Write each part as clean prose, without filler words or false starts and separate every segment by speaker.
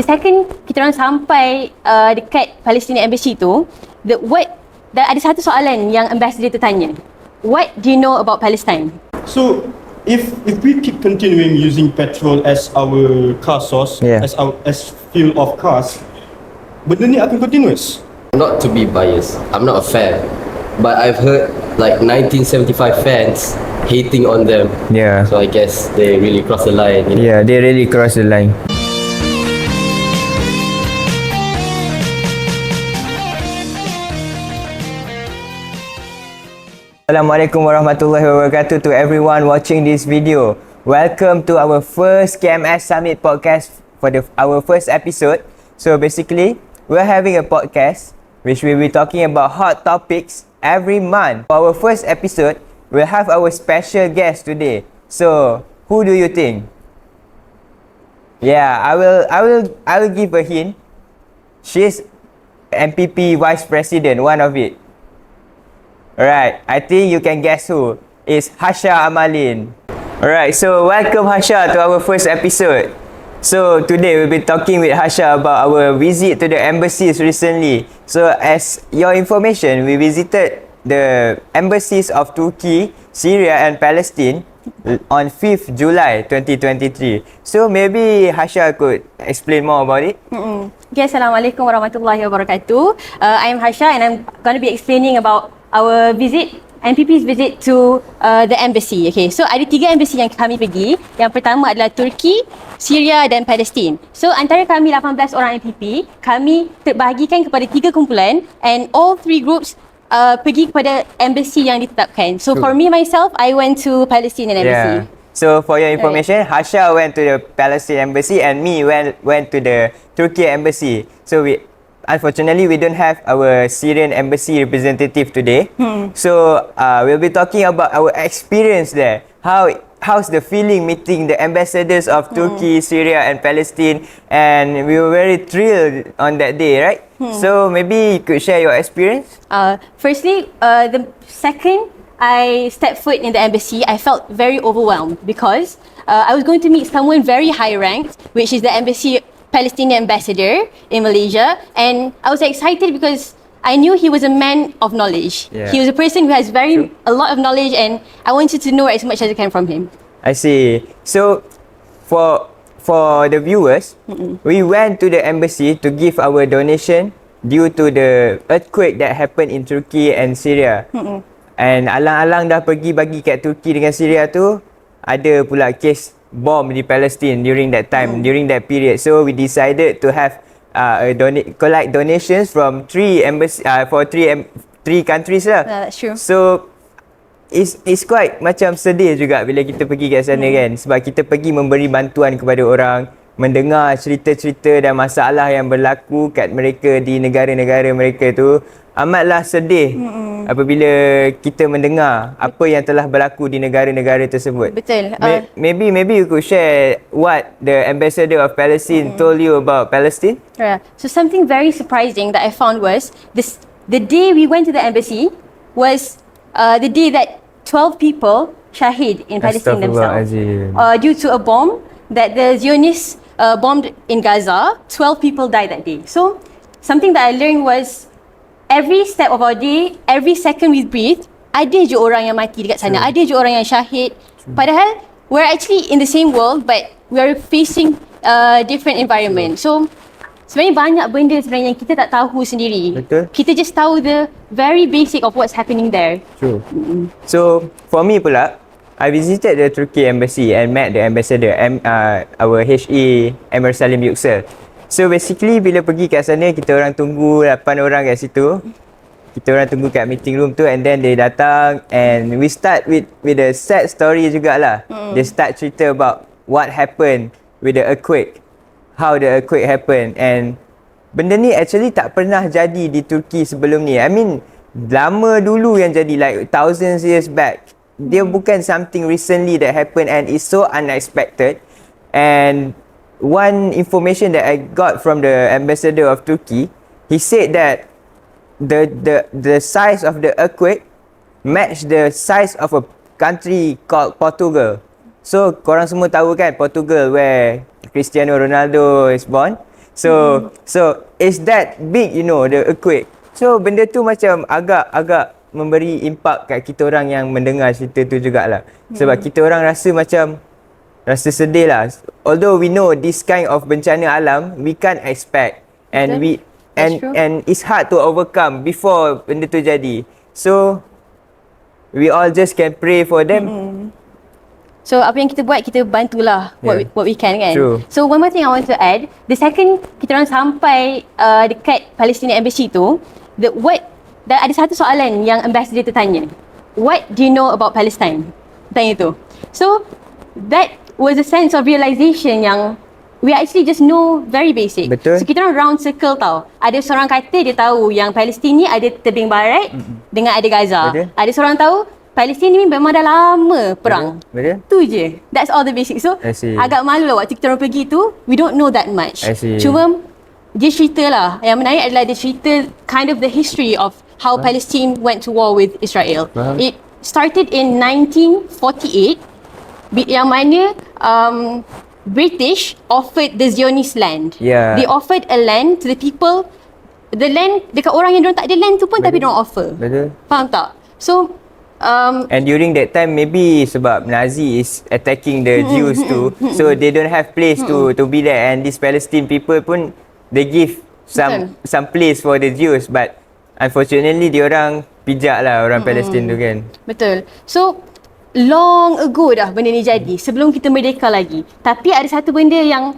Speaker 1: second kita orang sampai dekat Palestinian Embassy tu, ada satu soalan yang ambassador tu tanya. What do you know about Palestine?
Speaker 2: So, if we keep continuing using petrol as our car source, as fuel of cars, benda ni akan continuous.
Speaker 3: Not to be biased, I'm not a fan, but I've heard like 1975 fans hating on them.
Speaker 4: Yeah.
Speaker 3: So I guess they really crossed the line. You know?
Speaker 4: Yeah, they really crossed the line. Assalamualaikum warahmatullahi wabarakatuh to everyone watching this video. Welcome to our first KMS Summit podcast for our first episode. So basically, we're having a podcast which we'll be talking about hot topics every month. For our first episode, we'll have our special guest today. So, who do you think? Yeah, I will give a hint. She's MPP Vice President, one of it. Alright, I think you can guess who. It's Hasha Amalin. Alright, so welcome Hasha to our first episode. So today we'll be talking with Hasha about our visit to the embassies recently. So as your information, we visited the embassies of Turkey, Syria and Palestine on 5th July 2023. So maybe Hasha could explain more about it.
Speaker 1: Okay, Assalamualaikum warahmatullahi wabarakatuh. I am Hasha and I'm going to be explaining about our visit, MPP's visit to the embassy. Okay, so ada 3 embassy yang kami pergi. Yang pertama adalah Turki, Syria dan Palestin. So antara kami 18 orang MPP, kami terbahagikan kepada 3 kumpulan and all 3 groups pergi kepada embassy yang ditetapkan. So for me myself, I went to Palestinian embassy.
Speaker 4: So for your information, Hasha went to the Palestinian embassy and me went to the Turkey embassy. So unfortunately, we don't have our Syrian embassy representative today. So we'll be talking about our experience there. How's the feeling meeting the ambassadors of Turkey, Syria and Palestine, and we were very thrilled on that day, right? So maybe you could share your experience.
Speaker 1: Firstly, the second I stepped foot in the embassy, I felt very overwhelmed because I was going to meet someone very high ranked, which is the Palestinian ambassador in Malaysia, and I was excited because I knew he was a man of knowledge. He was a person who has a lot of knowledge, and I wanted to know as much as I can from him.
Speaker 4: I see. So for the viewers, we went to the embassy to give our donation due to the earthquake that happened in Turkey and Syria. And alang-alang dah pergi bagi kat Turkey dengan Syria tu, ada pula kes bom di Palestine during that time, during that period. So we decided to have collect donations from 3 embassy for 3 countries lah.
Speaker 1: That's true.
Speaker 4: So it's quite macam sedih juga bila kita pergi kat sana kan, sebab kita pergi memberi bantuan kepada orang, mendengar cerita-cerita dan masalah yang berlaku kat mereka di negara-negara mereka tu. Amatlah sedih apabila kita mendengar apa yang telah berlaku di negara-negara tersebut.
Speaker 1: Betul.
Speaker 4: Maybe you could share what the ambassador of Palestine told you about Palestine.
Speaker 1: So something very surprising that I found was the day we went to the embassy was the day that 12 people shahid in Palestine themselves due to a bomb that the Zionists bombed in Gaza. 12 people died that day. So something that I learned was every step of our day, every second we breathe, ada je orang yang mati dekat sana, ada je orang yang syahid. Padahal we're actually in the same world but we're facing different environment. So sebenarnya banyak benda sebenarnya yang kita tak tahu sendiri.
Speaker 4: Betul.
Speaker 1: Kita just tahu the very basic of what's happening there.
Speaker 4: True. So for me pula, I visited the Turkey embassy and met the ambassador, our HE Emir Salim Yüksel. So basically bila pergi kat sana, kita orang tunggu 8 orang kat situ. Kita orang tunggu kat meeting room tu, and then they datang and we start with a sad story jugalah. They start cerita about what happened with the earthquake, how the earthquake happened, and benda ni actually tak pernah jadi di Turkey sebelum ni. I mean, lama dulu yang jadi, like thousands years back. Dia bukan something recently that happened and it's so unexpected. And one information that I got from the ambassador of Turkey, he said that the size of the earthquake matched the size of a country called Portugal. So korang semua tahu kan Portugal, where Cristiano Ronaldo is born. So it's that big, you know, the earthquake. So benda tu macam agak memberi impak kat kita orang yang mendengar cerita tu jugalah. Sebab kita orang rasa sedih lah. Although we know this kind of bencana alam we can't expect, and and it's hard to overcome before benda tu jadi. So we all just can pray for them.
Speaker 1: So apa yang kita buat, kita bantulah what we can kan.
Speaker 4: True.
Speaker 1: So one more thing I want to add, the second kita orang sampai dekat Palestinian Embassy tu, ada satu soalan yang ambassador tu tanya. What do you know about Palestine? Tanya tu. So that was a sense of realization yang we actually just know very basic.
Speaker 4: Betul.
Speaker 1: So kita orang round circle tau. Ada seorang kata dia tahu yang Palestin ni ada tebing barat dengan ada Gaza.
Speaker 4: Betul.
Speaker 1: Ada seorang tahu Palestin ni memang dah lama perang.
Speaker 4: Betul.
Speaker 1: Tu je. That's all the basic. So agak malu lah waktu kita orang pergi tu, we don't know that much. Cuma dia cerita lah. Yang menarik adalah dia cerita kind of the history of how Palestine went to war with Israel. It started in 1948, yang mana British offered the Zionist land. They offered a land to the people. The land dekat orang yang diorang tak ada land tu pun tapi diorang offer. Faham tak? So
Speaker 4: and during that time maybe sebab Nazi is attacking the Jews too, so they don't have place to be there, and these Palestine people pun they give some place for the Jews, but unfortunately diorang pijak lah orang Palestine tu kan.
Speaker 1: Betul. So long ago dah benda ni jadi, sebelum kita merdeka lagi. Tapi ada satu benda yang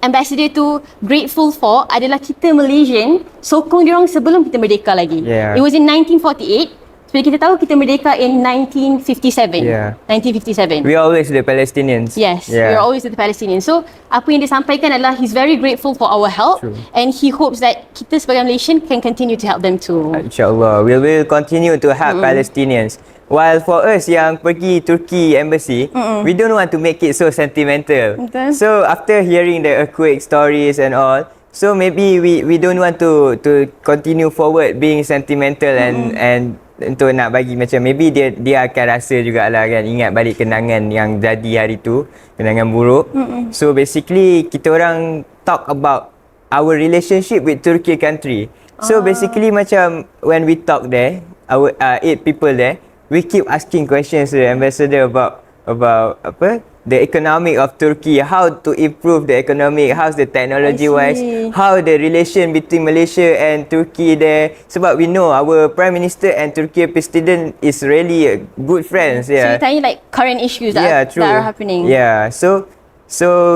Speaker 1: ambassador tu grateful for adalah kita Malaysian sokong diorang sebelum kita merdeka lagi. It was in 1948. Seperti kita tahu kita merdeka in 1957. 1957.
Speaker 4: We are always the Palestinians.
Speaker 1: Yes, we are always the Palestinians. So apa yang dia sampaikan adalah he's very grateful for our help. And he hopes that kita sebagai Malaysian can continue to help them too.
Speaker 4: InsyaAllah, we will continue to help Palestinians. While for us yang pergi Turkey embassy, we don't want to make it so sentimental. So after hearing the earthquake stories and all, so maybe we don't want to continue forward being sentimental and untuk nak bagi macam maybe dia akan rasa jugalah kan, ingat balik kenangan yang jadi hari tu, kenangan buruk. So basically kita orang talk about our relationship with Turkey country. So basically macam when we talk there, our 8 people there, we keep asking questions to the ambassador about apa, the economic of Turkey, how to improve the economic, how's the technology wise, how the relation between Malaysia and Turkey there. Sebab we know our Prime Minister and Turkey President is really good friends.
Speaker 1: So you tanya like current issues that are happening.
Speaker 4: So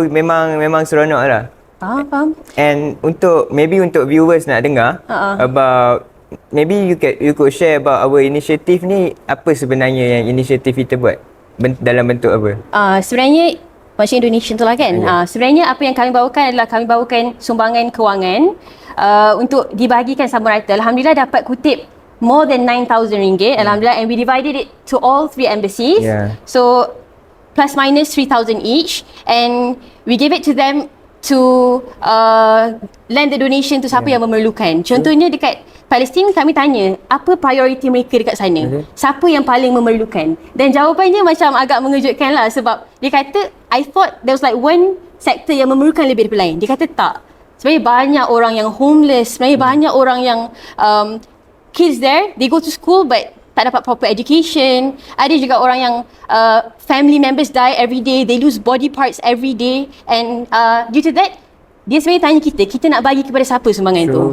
Speaker 4: memang seronok lah.
Speaker 1: Faham.
Speaker 4: And untuk viewers nak dengar about, maybe you could share about our initiative ni, apa sebenarnya yang inisiatif kita buat? Dalam bentuk apa?
Speaker 1: Sebenarnya macam Indonesian tu lah kan. Sebenarnya apa yang kami bawakan adalah kami bawakan sumbangan kewangan untuk dibahagikan sama rata. Alhamdulillah dapat kutip more than 9,000 ringgit. Alhamdulillah, and we divided it to all 3 embassies. So plus minus 3,000 each, and we gave it to them to lend the donation to siapa yang memerlukan. Contohnya dekat Palestin, kami tanya apa priority mereka dekat sana, siapa yang paling memerlukan, dan jawapannya macam agak mengejutkan lah. Sebab dia kata, I thought there was like one sector yang memerlukan lebih daripada lain. Dia kata tak, sebenarnya banyak orang yang homeless, sebenarnya banyak orang yang kids there, they go to school but tak dapat proper education. Ada juga orang yang family members die every day, they lose body parts every day, and due to that, dia sebenarnya tanya kita nak bagi kepada siapa sumbangan tu.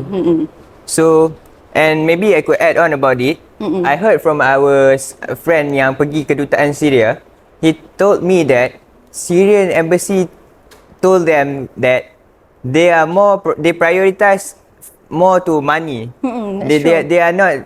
Speaker 4: So, and maybe I could add on about it. I heard from our friend yang pergi kedutaan Syria. He told me that Syrian embassy told them that they prioritize more to money. They are not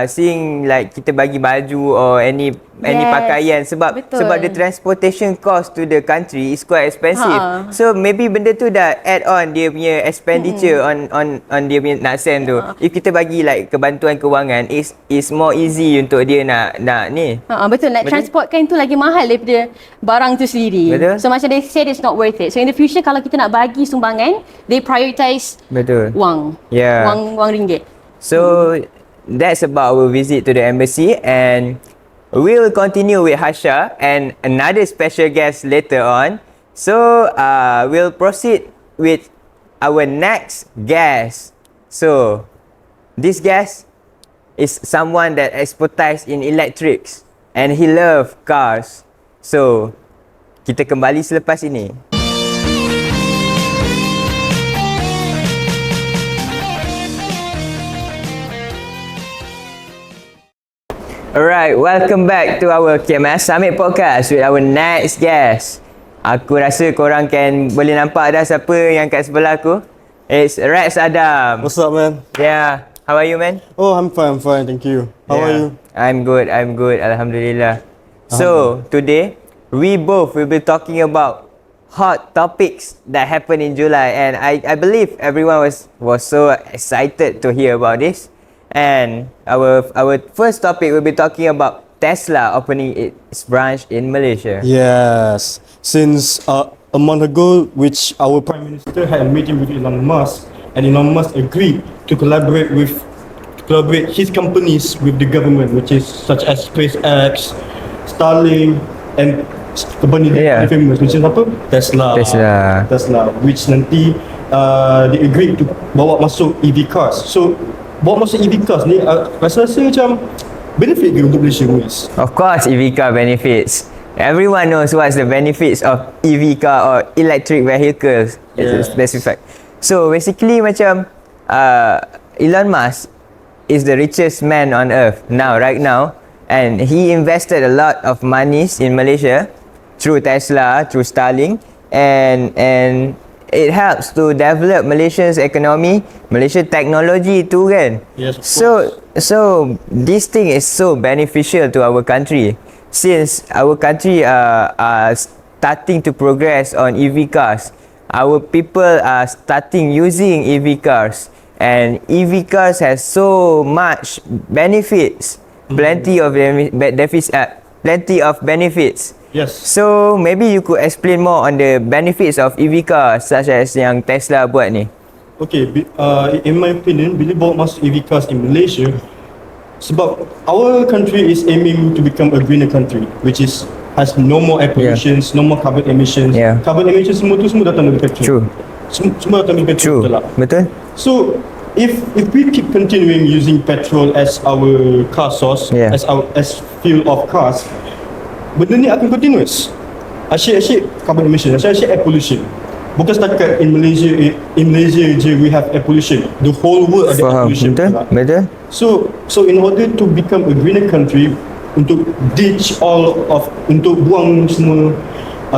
Speaker 4: seeing like kita bagi baju or any pakaian, sebab the transportation cost to the country is quite expensive. So maybe benda tu dah add on dia punya expenditure on dia punya nak send tu. If kita bagi like kebantuan kewangan, is more easy untuk dia nak ni.
Speaker 1: Betul, nak transportkan tu lagi mahal daripada barang tu sendiri. So macam they said, it's not worth it. So in the future kalau kita nak bagi sumbangan, they prioritize wang. Wang ringgit.
Speaker 4: So that's about our visit to the embassy, and we'll continue with Hasha and another special guest later on. So we'll proceed with our next guest. So, this guest is someone that expertise in electrics and he love cars. So, kita kembali selepas ini. Alright, welcome back to our KMS Summit Podcast with our next guest. Aku rasa korang boleh nampak dah siapa yang kat sebelah aku. It's Rex Adam.
Speaker 2: What's up, man?
Speaker 4: Yeah, how are you, man?
Speaker 2: Oh, I'm fine, thank you. How are you?
Speaker 4: I'm good, Alhamdulillah. So, today, we both will be talking about hot topics that happened in July, and I believe everyone was so excited to hear about this. And our first topic will be talking about Tesla opening its branch in Malaysia.
Speaker 2: Yes, since a month ago, which our Prime Minister had a meeting with Elon Musk, and Elon Musk agreed to collaborate his companies with the government, which is such as SpaceX, Starlink, and company famous, which is apa? Tesla, which nanti they agreed to bawa masuk EV cars. So bawa masuk EV cars ni rasa macam benefit ke untuk Malaysia, Muiz?
Speaker 4: Of course, EV car benefits. Everyone knows what's the benefits of EV car or electric vehicles. It's specific. So basically macam Elon Musk is the richest man on earth right now, and he invested a lot of monies in Malaysia through Tesla, through Starlink, and it helps to develop Malaysia's economy, Malaysia technology too kan.
Speaker 2: Yes,
Speaker 4: so this thing is so beneficial to our country, since our country are starting to progress on EV cars. Our people are starting using EV cars, and EV cars has so much benefits, plenty of benefits.
Speaker 2: Yes.
Speaker 4: So maybe you could explain more on the benefits of EV cars such as yang Tesla buat ni.
Speaker 2: Okay, in my opinion, bila bawa masuk EV cars in Malaysia, sebab our country is aiming to become a greener country, which has no more air pollutions, no more carbon emissions. Carbon emissions semua datang dari petrol.
Speaker 4: True.
Speaker 2: Semua datang dari petrol.
Speaker 4: True. Betul?
Speaker 2: So if we keep continuing using petrol as our car source, as fuel of cars, benda ni akan continuous. Asyik carbon emission, asyik air pollution. Bukan setakat in Malaysia je we have air pollution. The whole world ada air pollution.
Speaker 4: Betul.
Speaker 2: So in order to become a greener country, untuk untuk buang semua,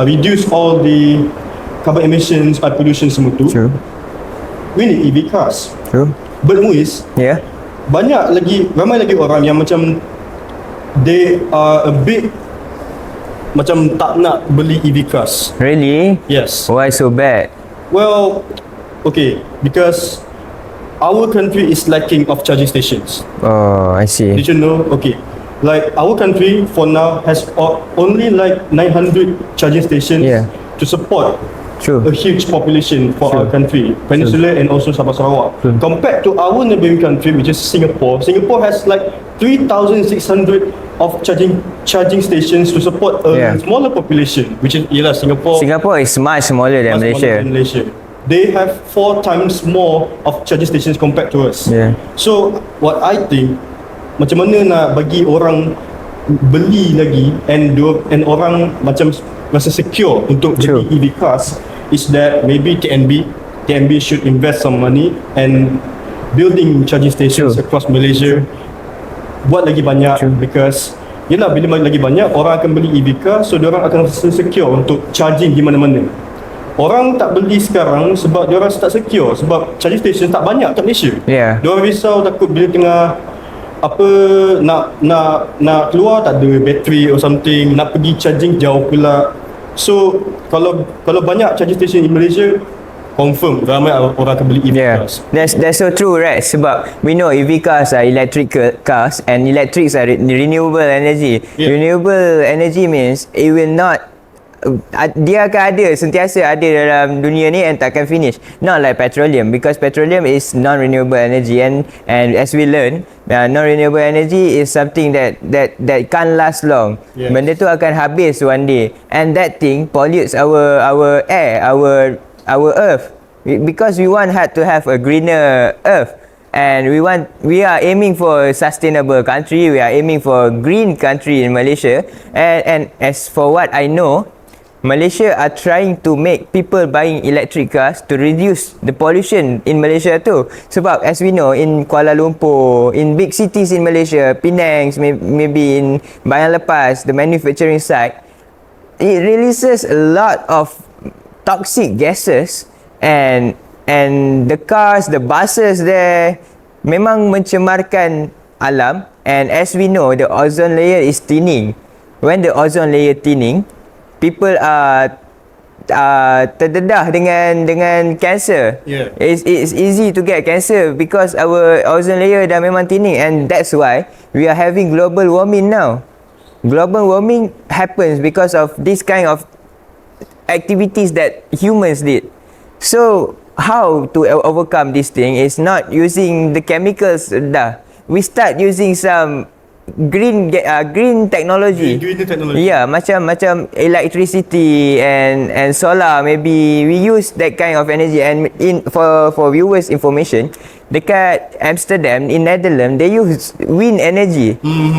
Speaker 2: reduce all the carbon emissions, air pollution semua tu, we need EV cars.
Speaker 4: True.
Speaker 2: But Muiz, ramai lagi orang yang macam they are a bit macam tak nak beli EV cars.
Speaker 4: Really?
Speaker 2: Yes.
Speaker 4: Why so bad?
Speaker 2: Well, okay, because our country is lacking of charging stations.
Speaker 4: Oh, I see.
Speaker 2: Did you know? Okay, like our country for now has only like 900 charging stations to support a huge population for our country, Peninsula and also Sabah Sarawak. Compared to our neighboring country, which is Singapore. Singapore has like 3,600 of charging stations to support a smaller population, which is Singapore.
Speaker 4: Singapore is much smaller than Malaysia.
Speaker 2: They have 4 times more of charging stations compared to us. So what I think, macam mana nak bagi orang beli lagi and orang macam rasa secure untuk beli EV cars, is that maybe TNB should invest some money and building charging stations across Malaysia. Buat lagi banyak, because bila lagi banyak orang akan beli EV car, so diorang akan rasa secure untuk charging di mana-mana. Orang tak beli sekarang sebab diorang tak secure, sebab charging station tak banyak kat Malaysia. Diorang risau takut bila tengah nak keluar tak ada battery or something, nak pergi charging jauh pula. So kalau banyak charging station in Malaysia, confirm ramai orang akan beli EV cars.
Speaker 4: That's so true, right? Sebab we know EV cars are electric cars and electrics are renewable energy. Renewable energy means it will not dia akan ada, sentiasa ada dalam dunia ni and takkan finish. Not like petroleum, because petroleum is non-renewable energy, and as we learn, non-renewable energy is something that can't last long. Benda tu akan habis one day, and that thing pollutes our air, our earth. because we to have a greener earth, and we are aiming for a sustainable country. We are aiming for a green country in Malaysia, and as for what I know, Malaysia are trying to make people buying electric cars to reduce the pollution in Malaysia too. Sebab as we know, in Kuala Lumpur, in big cities in Malaysia, Penang, maybe in Bayan Lepas, the manufacturing site, it releases a lot of toxic gases, and the cars, the buses there memang mencemarkan alam. And as we know, the ozone layer is thinning. When the ozone layer thinning, people are terdedah dengan cancer.
Speaker 2: Yeah.
Speaker 4: It's easy to get cancer because our ozone layer dah memang thinning, and that's why we are having global warming now. Global warming happens because of this kind of activities that humans did. So how to overcome this thing is not using the chemicals dah. We start using some green technology.
Speaker 2: Green technology.
Speaker 4: Yeah, macam electricity and solar. Maybe we use that kind of energy. And for viewers information, dekat Amsterdam in Netherlands, they use wind energy.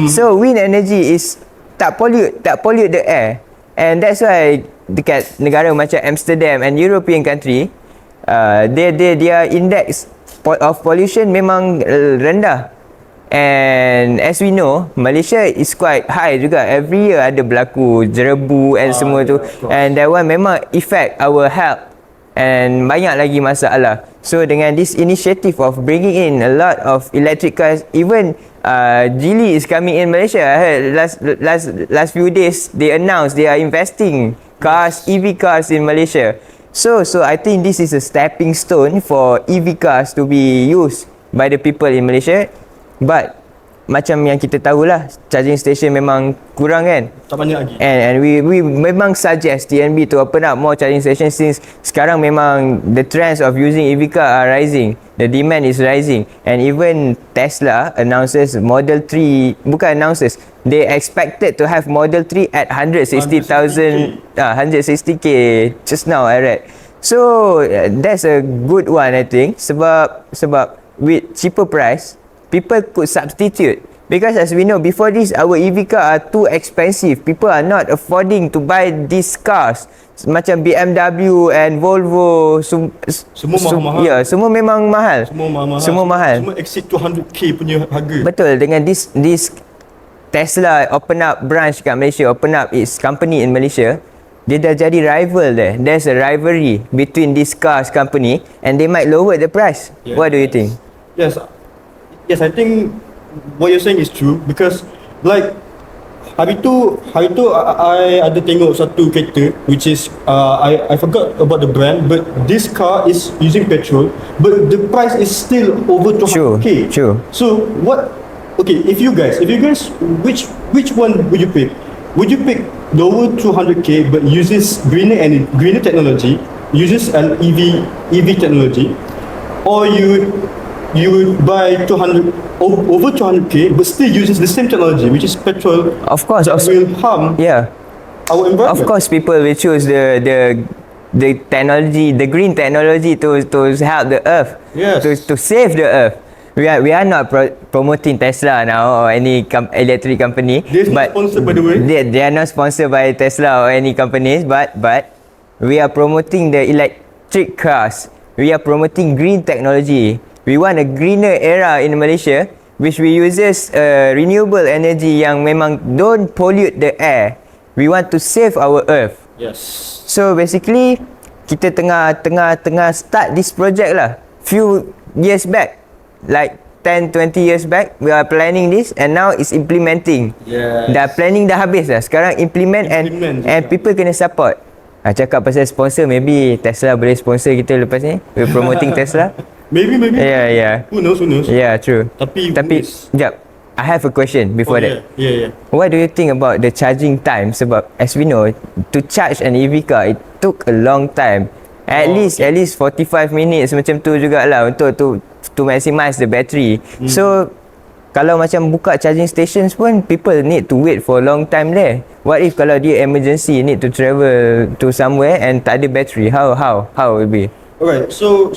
Speaker 4: So wind energy is tak pollute the air, and that's why dekat negara macam Amsterdam and European country, their index of pollution memang rendah. And as we know, Malaysia is quite high juga. Every year ada berlaku jerebu and semua tu, and that one memang affect our health and banyak lagi masalah. So dengan this initiative of bringing in a lot of electric cars, even Geely is coming in Malaysia. I heard last few days they announced they are investing EV cars in Malaysia. So I think this is a stepping stone for EV cars to be used by the people in Malaysia. But macam yang kita tahulah, charging station memang kurang kan.
Speaker 2: Tak banyak lagi.
Speaker 4: And we memang suggest TNB to open up more charging stations, since sekarang memang the trends of using EV car are rising. The demand is rising. And even Tesla announces Model 3, bukan announces, they expected to have Model 3 at 160,000, 160k just now I read. So that's a good one I think, sebab with cheaper price, people could substitute. Because as we know, before this, our EV car are too expensive. People are not affording to buy these cars. Macam BMW and Volvo,
Speaker 2: semua mahal-mahal.
Speaker 4: Ya, semua memang mahal.
Speaker 2: Semua mahal. Semua exceed 200k punya harga.
Speaker 4: Betul, dengan this Tesla open up branch kat Malaysia, open up its company in Malaysia, dia dah jadi rival there. There's a rivalry between these cars company, and they might lower the price.
Speaker 2: Yeah,
Speaker 4: What do you think?
Speaker 2: Yes, I think what you're saying is true, because like hari tu I ada tengok satu kereta which is I forgot about the brand, but this car is using petrol, but the price is still over 200k.
Speaker 4: Sure.
Speaker 2: So what? Okay, if you guys, which one would you pick? Would you pick lower 200k but uses greener technology, uses an EV technology, or you would buy over 200k but still uses the same technology, which is petrol?
Speaker 4: Of course,
Speaker 2: that will harm our environment.
Speaker 4: Of course, people will choose the technology, the green technology to help the earth,
Speaker 2: Yes.
Speaker 4: to save the earth. We are not promoting Tesla now or any electric company.
Speaker 2: They're not sponsored, by the way.
Speaker 4: They are not sponsored by Tesla or any companies, but we are promoting the electric cars. We are promoting green technology. We want a greener era in Malaysia, which we uses renewable energy yang memang don't pollute the air. We want to save our earth.
Speaker 2: Yes.
Speaker 4: So basically, kita tengah start this project lah. Few years back, like 10-20 years back, we are planning this, and now it's implementing.
Speaker 2: Yes.
Speaker 4: Dah planning dah habis dah. Sekarang implement and people kena support. Cakap pasal sponsor, maybe Tesla boleh sponsor kita lepas ni. We're promoting Tesla.
Speaker 2: Maybe.
Speaker 4: Yeah.
Speaker 2: Who knows?
Speaker 4: Yeah, true.
Speaker 2: Tapi
Speaker 4: sekejap. I have a question before that.
Speaker 2: Yeah.
Speaker 4: What do you think about the charging time? Sebab as we know, to charge an EV car, it took a long time. At least 45 minutes macam tu jugalah untuk to maximize the battery. So kalau macam buka charging stations pun, people need to wait for a long time there. What if kalau dia emergency need to travel to somewhere and tak ada battery? How will it be?
Speaker 2: Alright, so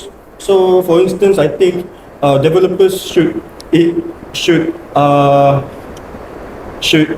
Speaker 2: for instance, I think developers should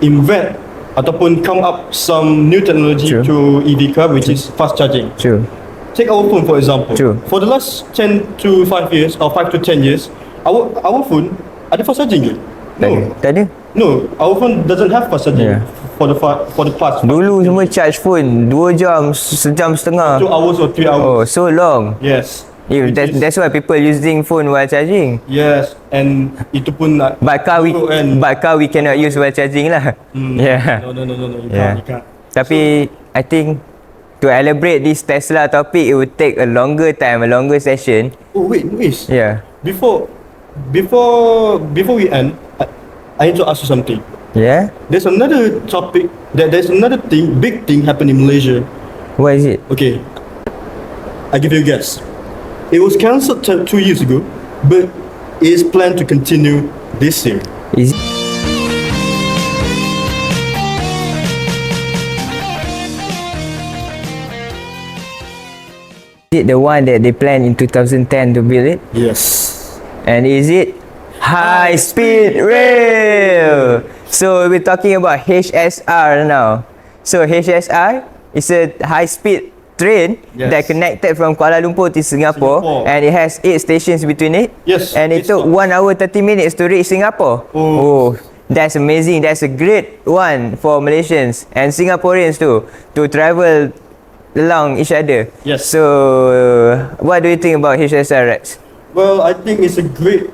Speaker 2: invent ataupun come up some new technology
Speaker 4: True.
Speaker 2: to EV car, which is fast charging.
Speaker 4: True.
Speaker 2: Take our phone for example.
Speaker 4: True.
Speaker 2: For the last 10 to 5 years or 5 to 10 years, our phone ada fast charging ke? No.
Speaker 4: Tak ada.
Speaker 2: No, our phone doesn't have fast charging
Speaker 4: Yeah.
Speaker 2: for the past
Speaker 4: Dulu semua charge phone 2 jam, sejam setengah.
Speaker 2: 2 hours or 3 hours.
Speaker 4: Oh, so long.
Speaker 2: Yes.
Speaker 4: If that's why people using phone while charging.
Speaker 2: Yes, and itu pun nak
Speaker 4: But car we cannot use while charging lah. Yeah.
Speaker 2: No, you
Speaker 4: Yeah.
Speaker 2: can't.
Speaker 4: Tapi I think to elaborate this Tesla topic, it would take a longer time, a longer session.
Speaker 2: Oh wait.
Speaker 4: Yeah.
Speaker 2: Before we end, I need to ask you something.
Speaker 4: Yeah.
Speaker 2: There's another topic there's another big thing happened in Malaysia.
Speaker 4: What is it?
Speaker 2: Okay, I give you a guess. It was cancelled 2 years ago, but it is planned to continue this year.
Speaker 4: Is it the one that they planned in 2010 to build it?
Speaker 2: Yes.
Speaker 4: And is it high speed rail? So we're talking about HSR now. So HSR is a high speed train that connected from Kuala Lumpur to Singapore, and it has 8 stations between it.
Speaker 2: Yes.
Speaker 4: And it took 1 hour 30 minutes to reach Singapore. Oh, that's amazing. That's a great one for Malaysians and Singaporeans too, to travel along each other.
Speaker 2: Yes.
Speaker 4: So what do you think about HSR, Rex?
Speaker 2: Well, I think it's a great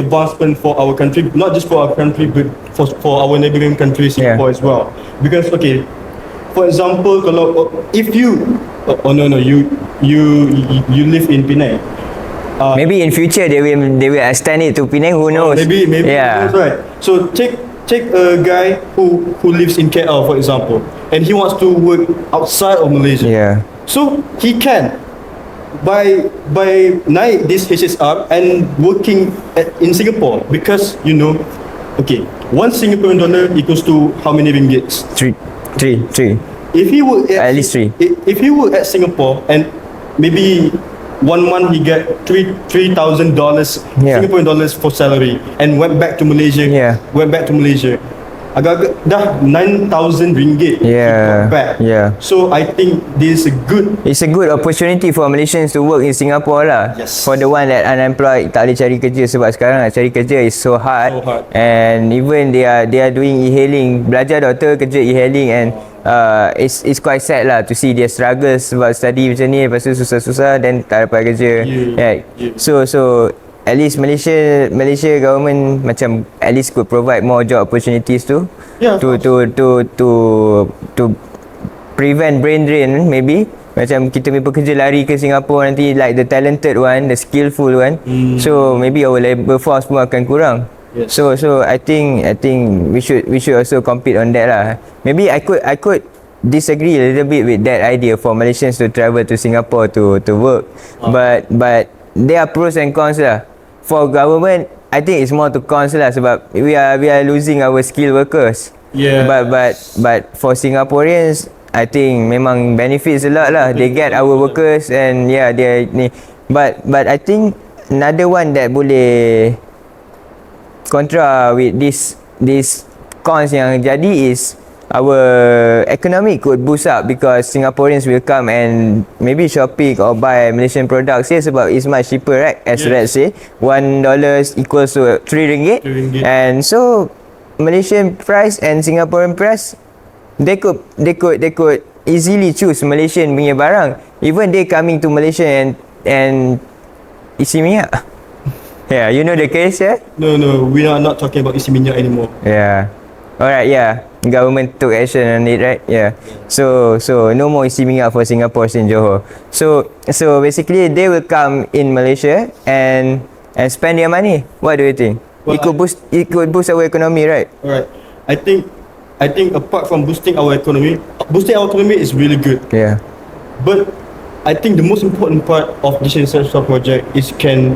Speaker 2: advancement for our country, not just for our country, but for our neighboring country, Singapore as well. Because okay, for example, if you you live in Penang.
Speaker 4: Maybe in future they will extend it to Penang. Who knows?
Speaker 2: Maybe
Speaker 4: Yeah.
Speaker 2: that's right. So take a guy who lives in KL, for example, and he wants to work outside of Malaysia.
Speaker 4: Yeah.
Speaker 2: So he can by naik this HSR and working in Singapore, because okay, 1 Singaporean dollar equals to how many ringgits?
Speaker 4: Three.
Speaker 2: If he work
Speaker 4: At least 3.
Speaker 2: If he work at Singapore and maybe 1 month he get $3,000 Singaporean dollars for salary, and went back to Malaysia. Agak-agak dah 9,000 ringgit he got back.
Speaker 4: Yeah.
Speaker 2: So I think this is
Speaker 4: It's a good opportunity for Malaysians to work in Singapore lah.
Speaker 2: Yes.
Speaker 4: For the one that unemployed, tak boleh cari kerja, sebab sekarang nak cari kerja is so hard. And even they are doing e-hailing, belajar doktor, kerja e-hailing, and it's quite sad lah to see their struggles sebab study macam ni, lepas tu susah-susah then tak dapat kerja.
Speaker 2: Yeah.
Speaker 4: So at least Malaysia government macam at least could provide more job opportunities to prevent brain drain. Maybe macam kita punya pekerja lari ke Singapore nanti, like the talented one, the skillful one. So maybe our labour force pun akan kurang.
Speaker 2: Yes.
Speaker 4: So I think we should also compete on that lah. Maybe I could disagree a little bit with that idea for Malaysians to travel to Singapore to work. But there are pros and cons lah. For government, I think it's more to cons lah, sebab we are losing our skilled workers.
Speaker 2: Yeah.
Speaker 4: But for Singaporeans, I think memang benefits a lot lah. They get our workers, and yeah, they ni. But I think another one that boleh kontra with this cons yang jadi is our economy could boost up, because Singaporeans will come and maybe shopping or buy Malaysian products here sebab it's much cheaper, right? As let's say $1 equals to 3 ringgit. And so Malaysian price and Singaporean price, they could easily choose Malaysian punya barang. Even they coming to Malaysia and isi minyak. Yeah, you know the case, yeah?
Speaker 2: No, we are not talking about isi minyak anymore.
Speaker 4: Yeah. Alright, yeah. Government took action on it, right? Yeah. So no more isi minyak for Singapore in Johor. So basically they will come in Malaysia and spend their money. What do you think?
Speaker 2: Well,
Speaker 4: it could boost our economy, right?
Speaker 2: Alright. I think apart from boosting our economy is really good.
Speaker 4: Yeah.
Speaker 2: But I think the most important part of this infrastructure project is can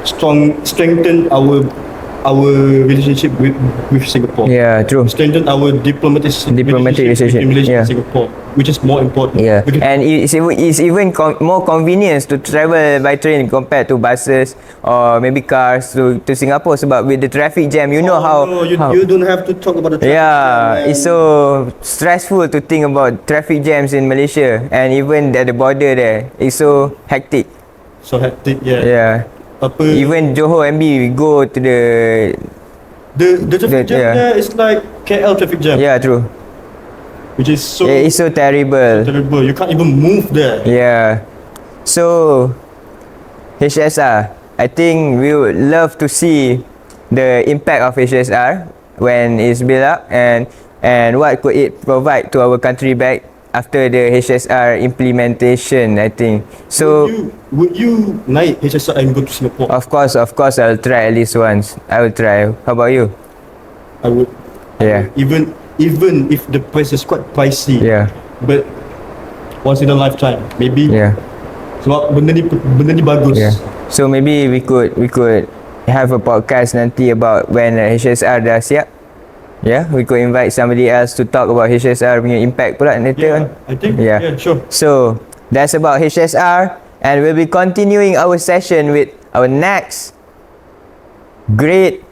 Speaker 2: strengthen our relationship with Singapore.
Speaker 4: Yeah, true.
Speaker 2: Strengthen our diplomatic relationship
Speaker 4: relationship,
Speaker 2: between Malaysia
Speaker 4: yeah.
Speaker 2: and Singapore. which is more important.
Speaker 4: Yeah,
Speaker 2: Because
Speaker 4: and it's even more convenience to travel by train compared to buses or maybe cars to Singapore. Sebab with the traffic jam, you know how,
Speaker 2: no, you,
Speaker 4: how
Speaker 2: you don't have to talk about the traffic
Speaker 4: yeah,
Speaker 2: jam,
Speaker 4: it's so stressful to think about traffic jams in Malaysia, and even at the border there, it's so hectic.
Speaker 2: so hectic. Yeah.
Speaker 4: Yeah,
Speaker 2: Apa,
Speaker 4: even Johor MB, we go to
Speaker 2: the traffic jam
Speaker 4: yeah.
Speaker 2: there is like KL traffic jam,
Speaker 4: yeah, true.
Speaker 2: which is so
Speaker 4: Yeah, it's so terrible.
Speaker 2: terrible. You can't even move there.
Speaker 4: Yeah. So HSR, I think we would love to see the impact of HSR when it's built up, and what could it provide to our country back after the HSR implementation, I think. So
Speaker 2: Would you naik HSR and go to Singapore?
Speaker 4: of course I'll try at least once. I will try. How about you?
Speaker 2: I would.
Speaker 4: Yeah.
Speaker 2: Even if the price is quite pricey.
Speaker 4: Yeah.
Speaker 2: But once in a lifetime, maybe.
Speaker 4: Yeah.
Speaker 2: Sebab benda ni bagus.
Speaker 4: Yeah. So maybe we could have a podcast nanti about when HSR dah siap. Yeah, we could invite somebody else to talk about HSR punya impact pula later on.
Speaker 2: I think.
Speaker 4: Yeah.
Speaker 2: Yeah, sure.
Speaker 4: So that's about HSR, and we'll be continuing our session with our next great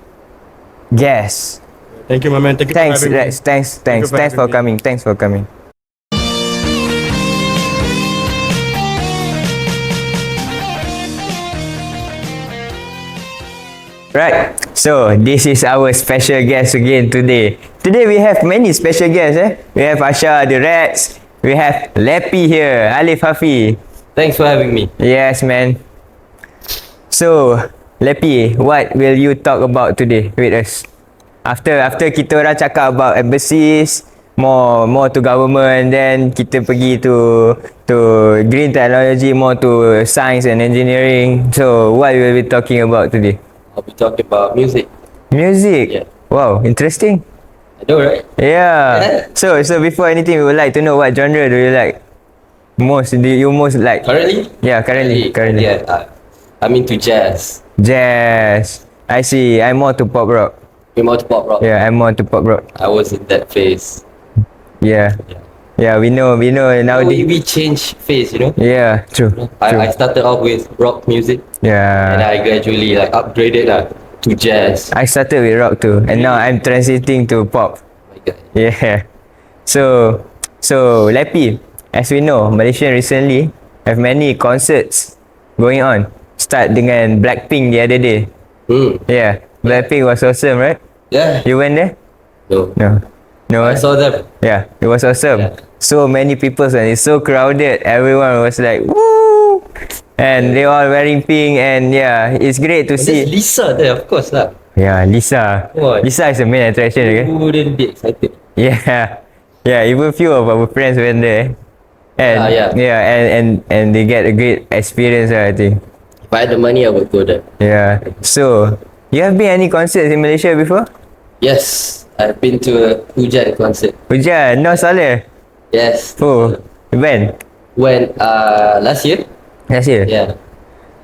Speaker 4: guest.
Speaker 2: Thank you, my man. Thank you
Speaker 4: Thanks,
Speaker 2: for having
Speaker 4: Rex.
Speaker 2: me.
Speaker 4: Thanks
Speaker 2: you for
Speaker 4: for
Speaker 2: having me.
Speaker 4: coming. Thanks for coming. Right, so this is our special guest again today. Today we have many special guests. We have Asha, the Rats. We have Leppy here, Alif Hafi.
Speaker 3: Thanks for having me.
Speaker 4: Yes, man. So, Leppy, what will you talk about today with us? After kita orang cakap about embassies, more to government, then kita pergi to green technology, more to science and engineering. So, what will we be talking about today?
Speaker 3: I'll be talking about music.
Speaker 4: Music.
Speaker 3: Yeah.
Speaker 4: Wow, interesting.
Speaker 3: I know, right?
Speaker 4: Yeah. So before anything, we would like to know what genre do you like most? Do you most like?
Speaker 3: Currently?
Speaker 4: Yeah, currently.
Speaker 3: Yeah, I'm into jazz.
Speaker 4: Jazz. I see. I'm more to pop rock.
Speaker 3: You're more to pop rock.
Speaker 4: Yeah, I'm more to pop rock.
Speaker 3: I was in that phase.
Speaker 4: Yeah. Yeah, we know nowadays.
Speaker 3: We change phase, you know.
Speaker 4: Yeah, true.
Speaker 3: I started off with rock music, and
Speaker 4: Yeah.
Speaker 3: I gradually like upgraded to jazz.
Speaker 4: I started with rock too, and now I'm transiting to pop.
Speaker 3: Oh my God.
Speaker 4: Yeah. So Leppy, as we know, Malaysia recently have many concerts going on. Start dengan Blackpink the other day. Yeah, Blackpink was awesome, right?
Speaker 3: Yeah.
Speaker 4: You went there?
Speaker 3: No.
Speaker 4: No.
Speaker 3: I saw them.
Speaker 4: Yeah, it was awesome.
Speaker 3: Yeah.
Speaker 4: So many people, and it's so crowded. Everyone was like, woo! And they all wearing pink, and yeah, it's great to
Speaker 3: There's
Speaker 4: see.
Speaker 3: Lisa there, of course lah.
Speaker 4: Yeah, Lisa.
Speaker 3: What?
Speaker 4: Lisa is the main attraction, okay?
Speaker 3: Who wouldn't be excited?
Speaker 4: Yeah, yeah. Even few of our friends went there, and and they get a great experience. I think.
Speaker 3: If I had the money, I would go there.
Speaker 4: Yeah. So, you have been any concerts in Malaysia before?
Speaker 3: Yes, I've been to a Hujan concert.
Speaker 4: Hujan, no Saleh.
Speaker 3: Yes.
Speaker 4: Oh, when?
Speaker 3: When last year?
Speaker 4: Last year.
Speaker 3: Yeah.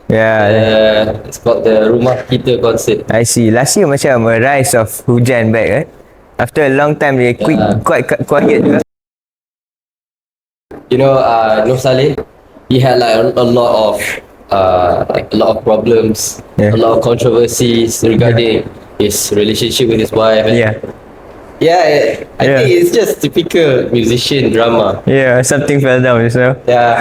Speaker 4: Yeah.
Speaker 3: It's called the Rumah Kita concert.
Speaker 4: I see. Last year macam a rise of Hujan back, right? After a long time, they quite quiet juga.
Speaker 3: You know, Nur Saleh, he had like a lot of problems,
Speaker 4: Yeah.
Speaker 3: a lot of controversies regarding his relationship with his wife. And
Speaker 4: Yeah.
Speaker 3: I think it's just typical musician drama.
Speaker 4: Yeah, something fell down, you know.
Speaker 3: Yeah.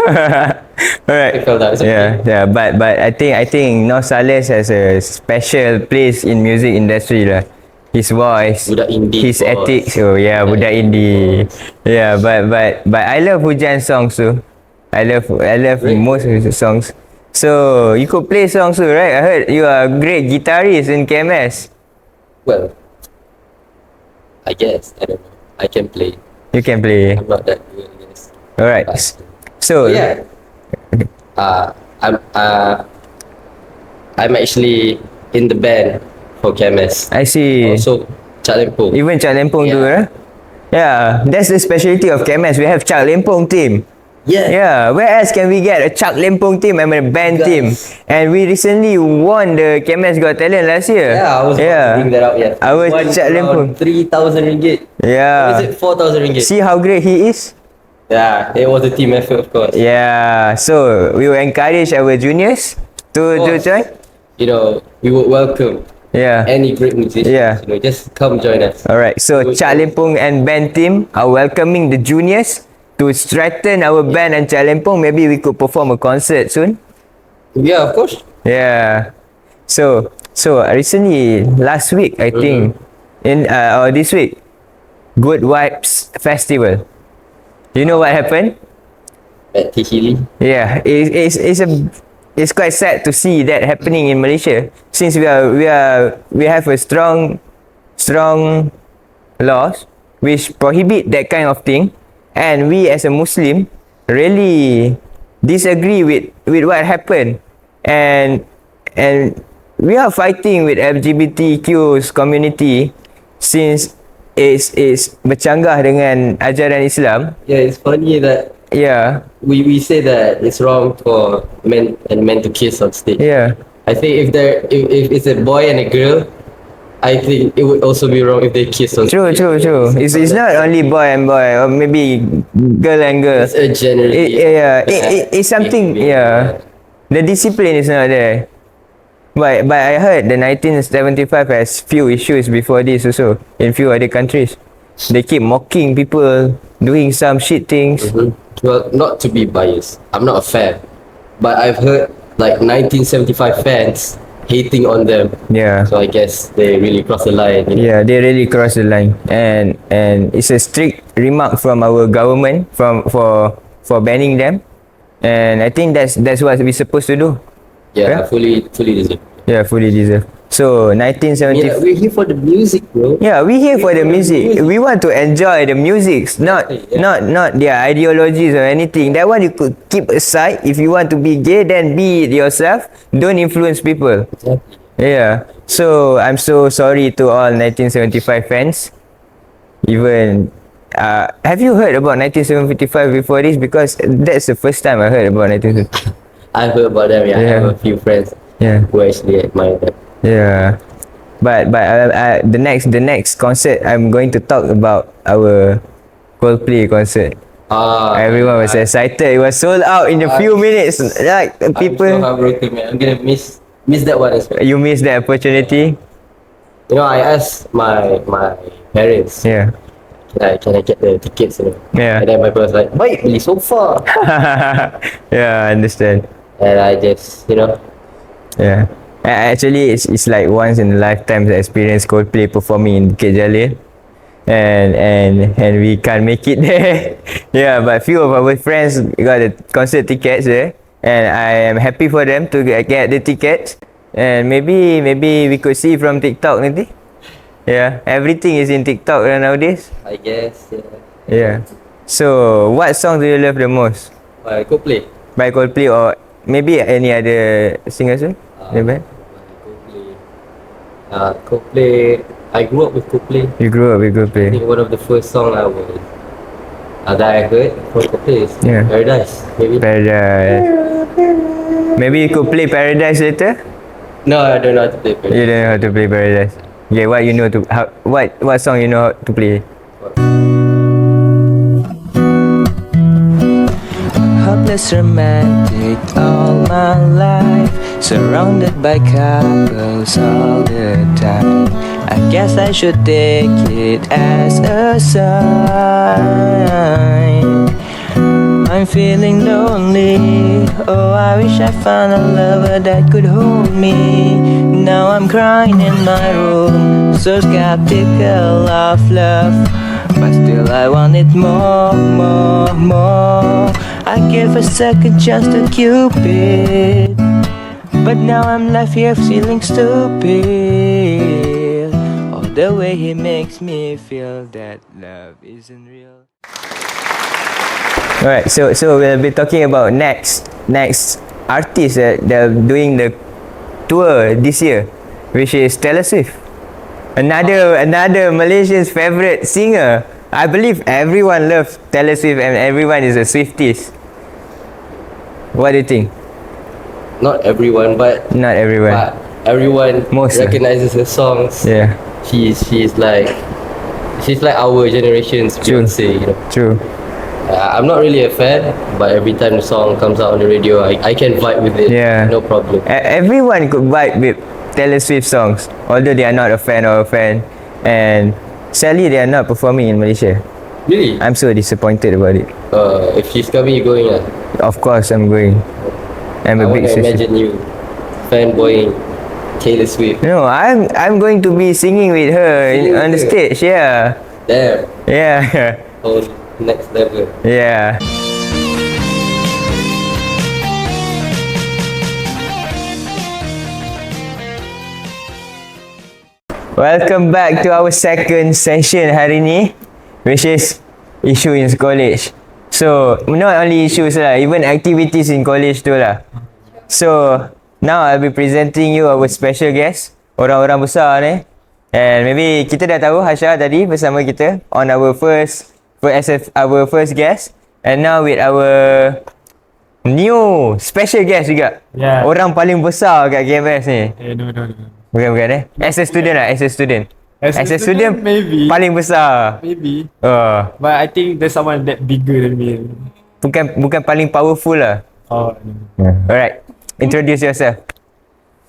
Speaker 4: Alright.
Speaker 3: It fell down. It's okay.
Speaker 4: Yeah, but I think Nur Saleh has a special place in music industry lah. His voice,
Speaker 3: Budak indie
Speaker 4: his
Speaker 3: boss.
Speaker 4: ethics. Oh yeah, budak indie. Yeah, but I love Hujan songs too. I love
Speaker 3: Really?
Speaker 4: most of his songs. So you could play songs too, right? I heard you are a great guitarist in KMS.
Speaker 3: Well, I guess. I don't know. I can play.
Speaker 4: You can play.
Speaker 3: I'm not that good, I guess.
Speaker 4: Alright.
Speaker 3: But,
Speaker 4: So
Speaker 3: yeah. I'm actually in the band for KMS.
Speaker 4: I see.
Speaker 3: Also, Cak Lempung.
Speaker 4: Even Cak Lempung too,
Speaker 3: Yeah.
Speaker 4: right? Yeah, that's the specialty of KMS. We have Cak Lempung team. Yeah, where else can we get a Cak Lempung team and a band team? And we recently won the KMS Got Talent last year.
Speaker 3: Yeah, I was about to bring that up. Yeah,
Speaker 4: Our
Speaker 3: Won
Speaker 4: Cak Lempung.
Speaker 3: around 3,000 ringgit. Or
Speaker 4: Yeah.
Speaker 3: is it 4,000 ringgit?
Speaker 4: See how great he is?
Speaker 3: Yeah, it was a team effort, of course.
Speaker 4: Yeah, so we will encourage our juniors to join.
Speaker 3: You know, we would welcome
Speaker 4: Yeah.
Speaker 3: any great musicians.
Speaker 4: Yeah.
Speaker 3: You know, just come join us.
Speaker 4: Alright, so Cak Lempong and band team are welcoming the juniors to strengthen our band and Cak Lempong. Maybe we could perform a concert soon.
Speaker 3: Yeah, of course.
Speaker 4: Yeah. So recently, last week I think, or this week, Good Vibes Festival. You know what happened?
Speaker 3: At Tihili.
Speaker 4: Yeah, it's quite sad to see that happening in Malaysia, since we have a strong laws which prohibit that kind of thing, and we as a Muslim really disagree with what happened, and we are fighting with LGBTQ community since it's bercanggah dengan ajaran Islam.
Speaker 3: Yeah, it's funny that
Speaker 4: Yeah.
Speaker 3: we say that it's wrong for men to kiss on stage.
Speaker 4: Yeah.
Speaker 3: I think if it's a boy and a girl, I think it would also be wrong if they kiss on
Speaker 4: True.
Speaker 3: stage.
Speaker 4: It's not only boy and boy, or maybe girl and girl.
Speaker 3: It's a generally.
Speaker 4: It's something. Yeah. The discipline is not there. But I heard the 1975 has few issues before this also in few other countries. They keep mocking people doing some shit things.
Speaker 3: Well, not to be biased, I'm not a fan, but I've heard like 1975 fans hating on them.
Speaker 4: Yeah.
Speaker 3: So I guess they really crossed the line. You know?
Speaker 4: Yeah, they really cross the line, and it's a strict remark from our government for banning them, and I think that's what we're supposed to do.
Speaker 3: Yeah, fully deserved.
Speaker 4: Yeah, fully deserved. So 1970.
Speaker 3: Yeah, we're here for the music, bro.
Speaker 4: Yeah, we here for the music. We want to enjoy the music, not their ideologies or anything. That one you could keep aside. If you want to be gay, then be it yourself. Don't influence people.
Speaker 3: Exactly.
Speaker 4: Yeah. So I'm so sorry to all 1975 fans. Even have you heard about 1975 before this? Because that's the first time I heard about 1975.
Speaker 3: I've heard about them. Yeah, I have a few friends.
Speaker 4: Yeah.
Speaker 3: Who actually admire them.
Speaker 4: Yeah, but the next concert I'm going to talk about our Coldplay concert. Everyone was excited. It was sold out in a few minutes. Like people.
Speaker 3: I'm so heartbroken, man. I'm gonna miss that one as well.
Speaker 4: You missed the opportunity.
Speaker 3: You know, I asked my parents.
Speaker 4: Yeah.
Speaker 3: Can I get the tickets? You know.
Speaker 4: Yeah.
Speaker 3: And then my parents like, why really so far?
Speaker 4: Yeah, I understand.
Speaker 3: And I just, you know.
Speaker 4: Yeah. Actually, it's like once in a lifetime experience Coldplay performing in Bukit Jalil, and we can't make it there. Yeah, but few of our friends got the concert tickets there, and I am happy for them to get the tickets. And maybe we could see from TikTok nanti. Yeah, everything is in TikTok nowadays.
Speaker 3: I guess, yeah.
Speaker 4: Yeah. So, what song do you love the most?
Speaker 3: Coldplay.
Speaker 4: By Coldplay or maybe any other singers?
Speaker 3: Coldplay. Coldplay. I grew up with Coldplay.
Speaker 4: You grew up with
Speaker 3: I
Speaker 4: Coldplay.
Speaker 3: think one of the first songs that I heard from Coldplay is Paradise. Maybe.
Speaker 4: Paradise. Maybe you could play Paradise later.
Speaker 3: No, I don't know how to play Paradise.
Speaker 4: You don't know how to play Paradise. Okay, what song you know how to play?
Speaker 5: Hopeless romantic all my life, surrounded by couples all the time. I guess I should take it as a sign. I'm feeling lonely. Oh, I wish I found a lover that could hold me. Now I'm crying in my room, so skeptical of love, but still I want it more. I gave a second chance to Cupid, but now I'm left here feeling stupid. All the way he makes me feel that love isn't real.
Speaker 4: Alright, so we'll be talking about next artist that they're doing the tour this year, which is Taylor Swift. Another Malaysian's favorite singer. I believe everyone loves Taylor Swift and everyone is a Swifties. What do you think?
Speaker 3: Not everyone, but
Speaker 4: Not everyone.
Speaker 3: everyone
Speaker 4: Most
Speaker 3: recognizes her songs.
Speaker 4: Yeah,
Speaker 3: She's like our generation's
Speaker 4: True.
Speaker 3: Beyonce, you know.
Speaker 4: true.
Speaker 3: I'm not really a fan, but every time the song comes out on the radio, I can vibe with it.
Speaker 4: Yeah.
Speaker 3: No problem.
Speaker 4: Everyone could vibe with Taylor Swift songs, although they are not a fan or a fan. And sadly, they are not performing in Malaysia.
Speaker 3: Really?
Speaker 4: I'm so disappointed about it.
Speaker 3: If she's coming, you going?
Speaker 4: Of course, I'm going. I'm
Speaker 3: I
Speaker 4: a
Speaker 3: want
Speaker 4: big
Speaker 3: to
Speaker 4: Swift.
Speaker 3: imagine you fanboying Taylor Swift.
Speaker 4: No, I'm going to be singing with her
Speaker 3: Singing
Speaker 4: on the
Speaker 3: with her?
Speaker 4: stage. Yeah,
Speaker 3: Damn.
Speaker 4: yeah,
Speaker 3: Oh, next level.
Speaker 4: yeah. Welcome back to our second session hari ni, which is issue in college. So not only issues lah, even activities in college tu lah. So now I'll be presenting you our special guest, orang-orang besar ni. And maybe kita dah tahu Hasha tadi bersama kita on our our first guest, and now with our new special guest juga.
Speaker 6: Yeah.
Speaker 4: Orang paling besar kat KMS ni.
Speaker 6: No.
Speaker 4: Bukan eh? As a student lah, as a student.
Speaker 6: As a student, maybe.
Speaker 4: Paling besar.
Speaker 6: Maybe. But I think there's someone that bigger than me.
Speaker 4: Bukan paling powerful lah.
Speaker 6: Oh, no.
Speaker 4: Alright. Introduce yourself.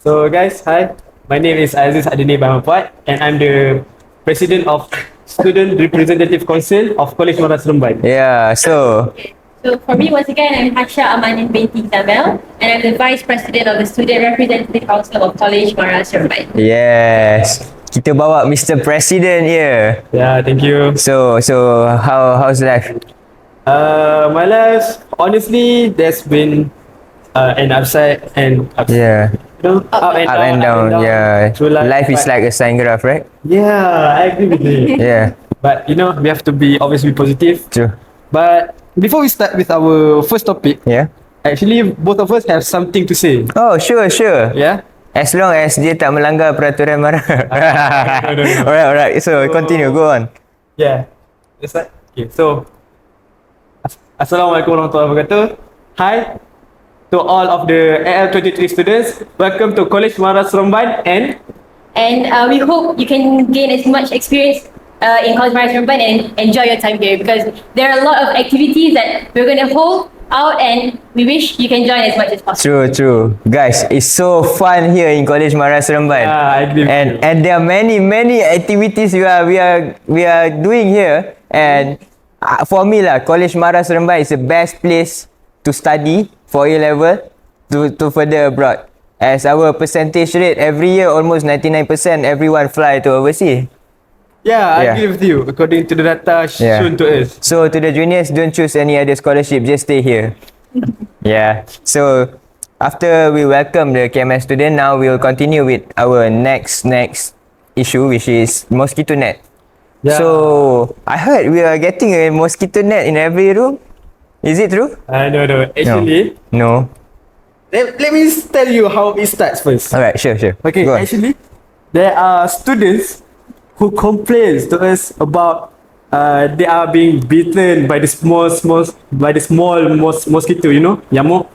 Speaker 6: So guys, hi. My name is Aziz Adini Bahamapuat and I'm the President of Student Representative Council of College Mara Seremban.
Speaker 4: Yeah, so
Speaker 1: So for me, once again, I'm Hasha Amanin binti Zamel, and I'm the Vice President of the Student Representative Council of College Mara Seremban.
Speaker 4: yes. Kita bawa Mr. President here.
Speaker 6: Yeah, thank you.
Speaker 4: So how's life?
Speaker 6: My life, honestly, there's been an upside and upside.
Speaker 4: Yeah.
Speaker 6: You know, up and down.
Speaker 4: Yeah.
Speaker 6: through
Speaker 4: Life is
Speaker 6: but-
Speaker 4: like a sine graph, right?
Speaker 6: Yeah, I agree with you.
Speaker 4: Yeah.
Speaker 6: But you know, we have to be always be positive.
Speaker 4: True.
Speaker 6: But before we start with our first topic,
Speaker 4: Yeah.
Speaker 6: actually both of us have something to say.
Speaker 4: Oh, sure.
Speaker 6: Yeah.
Speaker 4: As long as dia tak melanggar peraturan Mara.
Speaker 6: No.
Speaker 4: Alright. So continue. Go on.
Speaker 6: Yeah. That's right. Okay. So, Assalamualaikum warahmatullahi wabarakatuh. Hi to all of the AL23 students. Welcome to College Mara Seremban and
Speaker 1: We hope you can gain as much experience in College Mara Seremban and enjoy your time here, because there are a lot of activities that we're going to hold out, and we wish you can join as much as possible.
Speaker 4: True. Guys, it's so fun here in College Mara Seremban.
Speaker 6: Yeah, I agree with you.
Speaker 4: And there are many activities we are doing here, and for me lah, College Mara Seremban is the best place to study for A level to further abroad. As our percentage rate every year, almost 99%, everyone fly to overseas.
Speaker 6: I
Speaker 4: Yeah.
Speaker 6: agree with you. According to the data shown to us.
Speaker 4: So to the juniors, don't choose any other scholarship, just stay here. Yeah. So after we welcome the KMS student, now we will continue with our next issue, which is mosquito net.
Speaker 6: Yeah.
Speaker 4: So I heard we are getting a mosquito net in every room. Is it true?
Speaker 6: No. Actually,
Speaker 4: No.
Speaker 6: let me tell you how it starts first.
Speaker 4: Alright, sure.
Speaker 6: Okay,
Speaker 4: Go on.
Speaker 6: actually, there are students who complains to us about they are being beaten by the small mosquito, you know, nyamuk,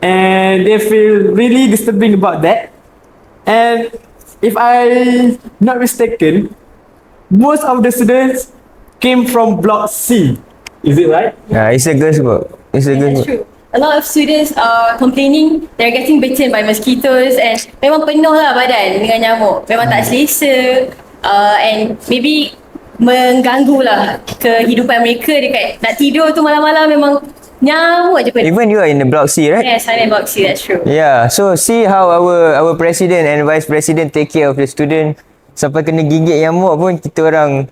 Speaker 6: and they feel really disturbing about that. And if I'm not mistaken, most of the students came from Block C. Is it right?
Speaker 4: Yeah, it's a girls' book. It's a girls'
Speaker 1: That's
Speaker 4: book.
Speaker 1: true. A lot of students are complaining they're getting bitten by mosquitoes, and memang penuh lah badan dengan nyamuk. Memang tak selesa, and maybe mengganggu lah kehidupan mereka dekat nak tidur tu malam-malam, memang nyamuk je penuh.
Speaker 4: Even you are in the block C, right?
Speaker 1: Yes, I'm in Block C, that's true.
Speaker 4: Yeah, so see how our president and vice president take care of the student. Sampai kena gigit nyamuk pun kita orang.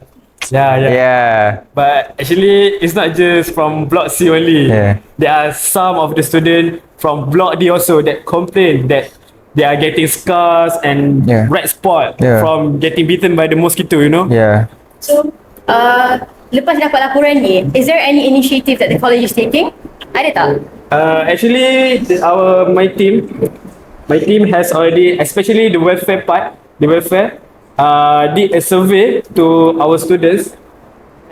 Speaker 4: Yeah.
Speaker 6: But actually, it's not just from Block C only.
Speaker 4: Yeah.
Speaker 6: There are some of the students from Block D also that complain that they are getting scars and
Speaker 4: Yeah.
Speaker 6: red spot
Speaker 4: Yeah.
Speaker 6: from getting bitten by the mosquito, you know?
Speaker 4: Yeah.
Speaker 1: So, lepas dapat laporan ni, is there any initiative that the college is taking? Ada tak?
Speaker 6: Actually, my team has already, especially the welfare part, did a survey to our students,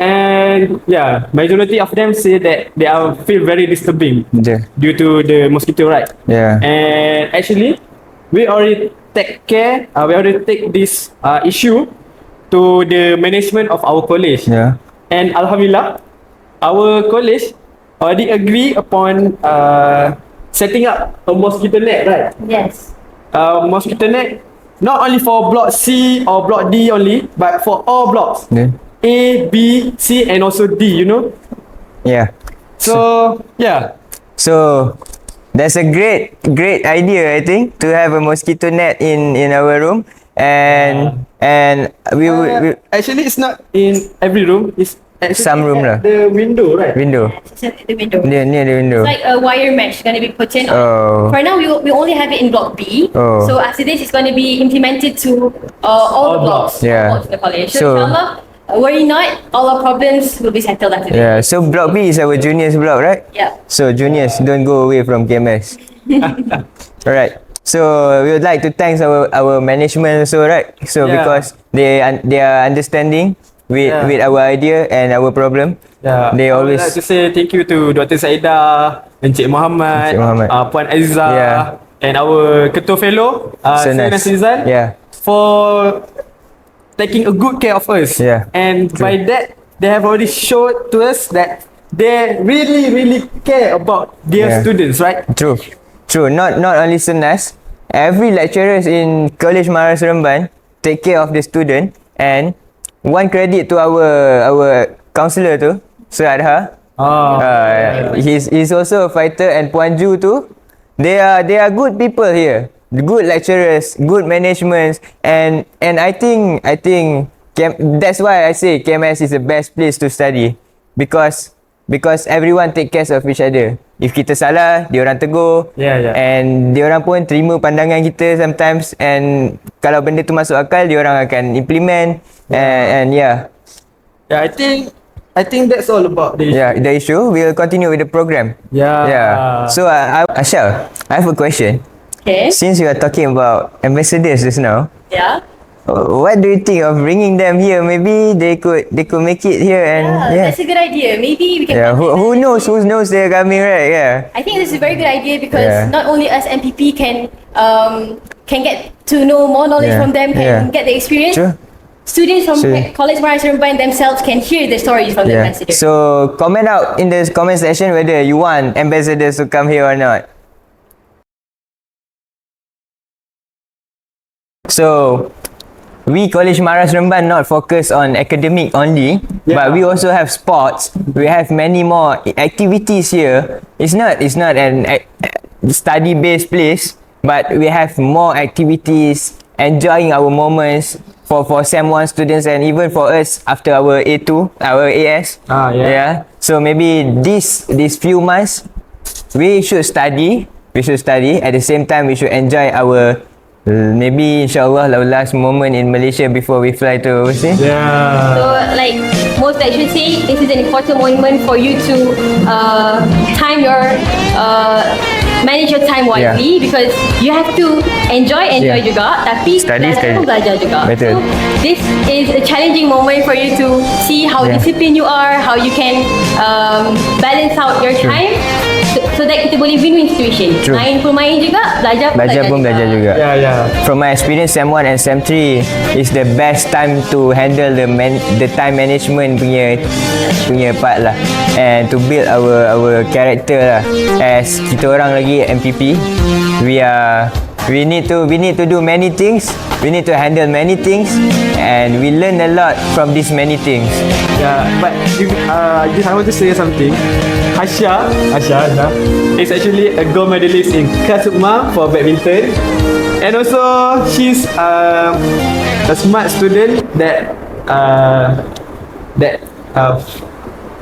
Speaker 6: and yeah, majority of them say that they feel very disturbing
Speaker 4: Yeah.
Speaker 6: due to the mosquito, right?
Speaker 4: Yeah.
Speaker 6: And actually, we already take this issue to the management of our college.
Speaker 4: Yeah.
Speaker 6: And alhamdulillah, our college already agree upon setting up a mosquito net, right?
Speaker 1: Yes.
Speaker 6: Mosquito net not only for block C or block D only, but for all blocks.
Speaker 4: Yeah.
Speaker 6: A, B, C, and also D, you know.
Speaker 4: Yeah.
Speaker 6: So yeah.
Speaker 4: So that's a great idea, I think, to have a mosquito net in our room, and we
Speaker 6: Actually, it's not in every room. It's actually
Speaker 4: Some room lah.
Speaker 6: at the window, right?
Speaker 4: window
Speaker 1: It's at the window.
Speaker 4: near the window.
Speaker 1: It's like a wire mesh going to be put in.
Speaker 4: Oh.
Speaker 1: For now, we only have it in block B.
Speaker 4: Oh.
Speaker 1: So after this, it's going to be implemented to all the blocks.
Speaker 4: Yeah.
Speaker 1: All blocks in the college. So,
Speaker 4: So-
Speaker 1: inshallah, worry not, all our problems will be settled after this.
Speaker 4: Yeah. So block B is our juniors block, right?
Speaker 1: Yeah.
Speaker 4: So juniors, don't go away from KMS. Alright. So we would like to thank our management also, right? So
Speaker 6: Yeah.
Speaker 4: because they are understanding with our idea and our problem.
Speaker 6: Yeah.
Speaker 4: They
Speaker 6: I would
Speaker 4: always
Speaker 6: like to say thank you to Dr. Saida, Encik Muhammad,
Speaker 4: Encik Muhammad.
Speaker 6: Puan Aziza,
Speaker 4: Yeah.
Speaker 6: and our ketua fellow, Sayyidina Sizan,
Speaker 4: Yeah.
Speaker 6: for taking a good care of us.
Speaker 4: Yeah.
Speaker 6: And by that, they have already showed to us that they really care about their
Speaker 4: Yeah.
Speaker 6: students, right?
Speaker 4: True. Not only Sunas, every lecturers in College Mahara Seremban take care of the student, and one credit to our counsellor tu, Sir Adha. He's also a fighter, and Puan Ju too. They are good people here. Good lecturers, good management, and I think that's why I say KMS is the best place to study, because everyone take care of each other. If kita salah, diorang tegur.
Speaker 6: Yeah.
Speaker 4: And diorang pun terima pandangan kita sometimes, and kalau benda tu masuk akal, diorang akan implement. And yeah.
Speaker 6: Yeah, I think that's all about the
Speaker 4: The issue. We'll continue with the program.
Speaker 6: Yeah.
Speaker 4: So Ashal, I have a question.
Speaker 1: Okay.
Speaker 4: Since you are talking about ambassadors just now,
Speaker 1: Yeah.
Speaker 4: what do you think of bringing them here? Maybe they could make it here, and
Speaker 1: That's a good idea. Maybe we can.
Speaker 4: Yeah, who knows they're coming, right? Yeah.
Speaker 1: I think this is a very good idea because
Speaker 4: Yeah.
Speaker 1: not only us MPP can get to know more knowledge
Speaker 4: Yeah.
Speaker 1: from them, can
Speaker 4: Yeah.
Speaker 1: get the experience.
Speaker 4: Sure.
Speaker 1: Students from
Speaker 4: Sure.
Speaker 1: College Mahara Seremban themselves can hear the stories from the
Speaker 4: Yeah.
Speaker 1: ambassador.
Speaker 4: So comment out in the comment section whether you want ambassadors to come here or not. So we College Mahara Seremban not focus on academic only, but we also have sports. We have many more activities here. It's not an study based place, but we have more activities, enjoying our moments for Sem 1 students, and even for us after our A2, our AS. Yeah. So maybe these few months we should study. At the same time, we should enjoy our maybe inshallah our last moment in Malaysia before we fly to overseas.
Speaker 6: Yeah.
Speaker 1: So, like most lecturers say, this is an important moment for you to manage your time wisely, because you have to enjoy juga, tapi belajar pun belajar juga.
Speaker 4: Betul.
Speaker 1: So this is a challenging moment for you to see how disciplined you are, how you can balance out your time. So that kita boleh win-win situation.
Speaker 4: True.
Speaker 1: Main pun main juga, belajar pun
Speaker 4: belajar juga.
Speaker 6: Yeah.
Speaker 4: From my experience, Sem 1 and Sem 3 is the best time to handle the time management punya part lah, and to build our character lah. As kita orang lagi MPP, we need to do many things. We need to handle many things, and we learn a lot from these many things.
Speaker 6: Yeah, but just I want to say something. Hasha is actually a gold medalist in Kasukma for badminton, and also she's a smart student that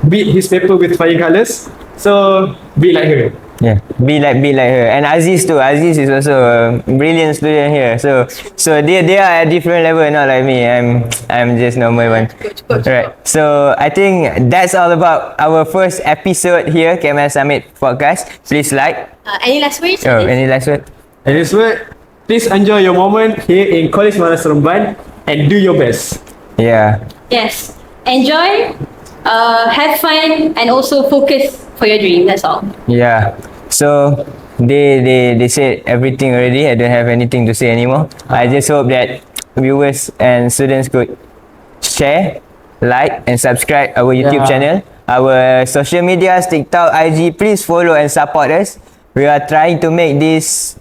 Speaker 6: beat his paper with flying colours. So be like her.
Speaker 4: Yeah, be like her. And Aziz too. Aziz is also a brilliant student here. So they are at different level, not like me. I'm just normal one. Right. So I think that's all about our first episode here, KMS Summit Podcast. Please like.
Speaker 1: Any last words?
Speaker 4: Any last word?
Speaker 6: And this word, please enjoy your moment here in College Mahara Seremban and do your best.
Speaker 4: Yeah.
Speaker 1: Yes. Enjoy, have fun, and also focus for your dream. That's all.
Speaker 4: Yeah. So they said everything already. I don't have anything to say anymore. I just hope that viewers and students could share, like, and subscribe our YouTube channel. our social medias, TikTok, IG. Please follow and support us. We are trying to make this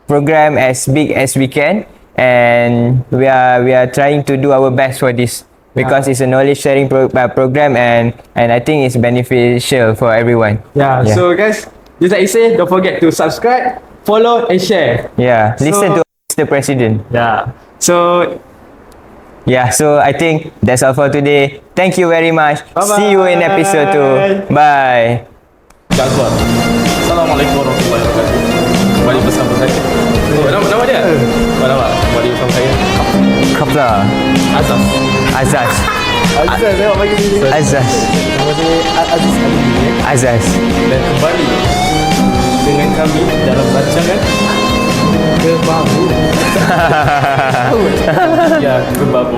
Speaker 4: program as big as we can, and we are trying to do our best for this because it's a knowledge sharing program, and I think it's beneficial for everyone.
Speaker 6: Yeah. So guys, just like you say, don't forget to subscribe, follow, and share.
Speaker 4: Yeah. Listen to Mr. President.
Speaker 6: Yeah. So
Speaker 4: Yeah, so I think that's all for today. Thank you very much.
Speaker 2: Bye-bye.
Speaker 4: See you in episode 2. Bye.
Speaker 3: Jaguar. Assalamualaikum warahmatullahi wabarakatuh. Kembali bersama saya. Nama dia? Nama. Kembali bersama saya.
Speaker 4: Kapla.
Speaker 3: Azaz.
Speaker 4: Azaz.
Speaker 2: Azaz, tengok bagi sini.
Speaker 4: Azaz.
Speaker 2: Nama dia Aziz Ali.
Speaker 4: Azaz.
Speaker 3: Dan kembali dengan kami dalam rancangan Kebabu. Ya, Kebabu.